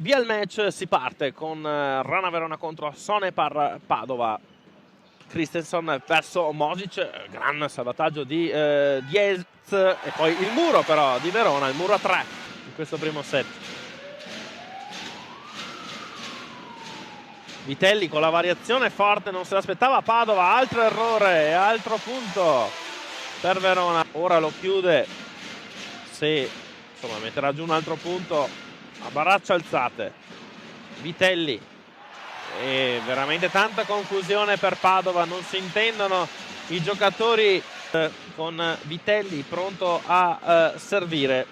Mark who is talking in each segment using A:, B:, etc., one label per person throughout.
A: Via il match, si parte con Rana Verona contro Sonepar Padova. Christensen verso Mosic, gran salvataggio di Diez e poi il muro però di Verona, il muro a 3 in questo primo set. Vitelli con la variazione forte, non se l'aspettava Padova, altro errore e altro punto per Verona. Ora lo chiude, se insomma metterà giù un altro punto a baraccia alzate. Vitelli, e veramente tanta confusione per Padova, non si intendono i giocatori, con Vitelli pronto a servire.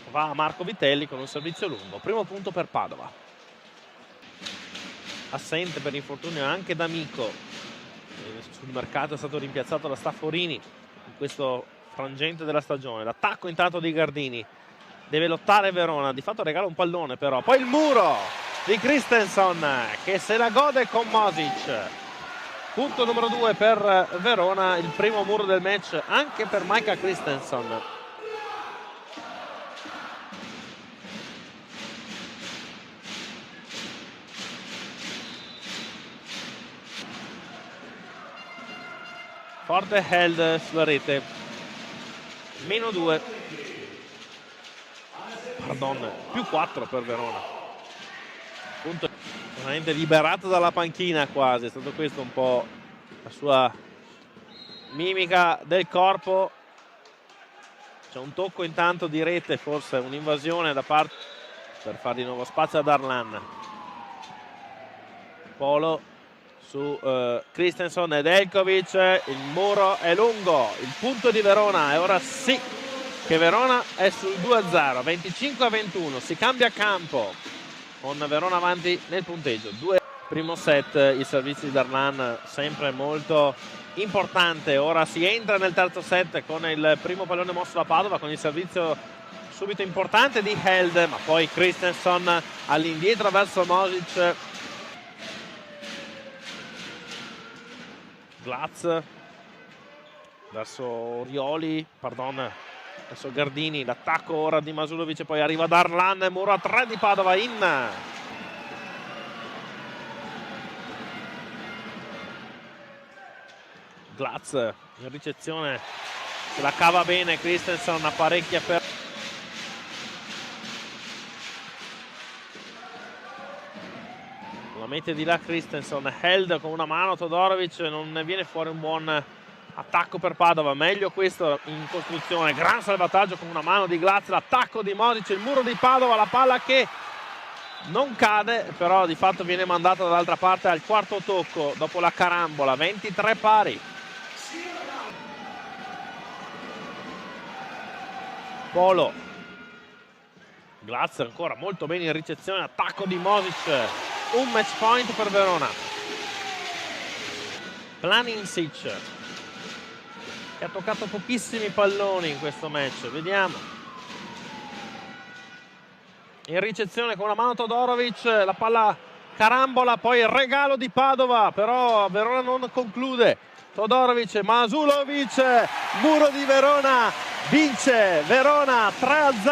A: Va Marco Vitelli con un servizio lungo, primo punto per Padova. Assente per infortunio anche D'Amico, sul mercato è stato rimpiazzato da Stafforini in questo frangente della stagione. L'attacco intanto di Gardini, deve lottare Verona, di fatto regala un pallone però, poi il muro di Christensen che se la gode con Mosic. Punto numero 2 per Verona, il primo muro del match anche per Micah Christensen. Forte Held sulla rete, meno 2, pardon, più 4 per Verona. Punto veramente liberato dalla panchina quasi, è stato questo un po' la sua mimica del corpo. C'è un tocco intanto di rete, forse un'invasione da parte per fare di nuovo spazio ad Arlan. Polo su Christensen ed Elkovic, il muro è lungo, il punto di Verona e ora sì che Verona è sul 2-0, 25-21, si cambia campo con Verona avanti nel punteggio. Primo set, il servizio di Darlan sempre molto importante. Ora si entra nel terzo set con il primo pallone mosso da Padova, con il servizio subito importante di Held, ma poi Christensen all'indietro verso Mosic. Glatz verso Orioli, pardon, verso Gardini, l'attacco ora di Masulovic e poi arriva Darlan, muro a 3 di Padova in. Glatz in ricezione, se la cava bene Christensen, apparecchia per la mette di là Christensen. Held con una mano, Todorovic, non ne viene fuori un buon attacco per Padova, meglio questo in costruzione. Gran salvataggio con una mano di Glatz, l'attacco di Mosic, il muro di Padova, la palla che non cade però di fatto viene mandata dall'altra parte al quarto tocco dopo la carambola. 23 pari. Polo, Glatz ancora molto bene in ricezione, attacco di Mosic, un match point per Verona. Planinsic che ha toccato pochissimi palloni in questo match, vediamo. In ricezione con una mano Todorovic, la palla carambola, poi il regalo di Padova, però Verona non conclude. Todorovic, Masulovic, muro di Verona, vince Verona 3-0.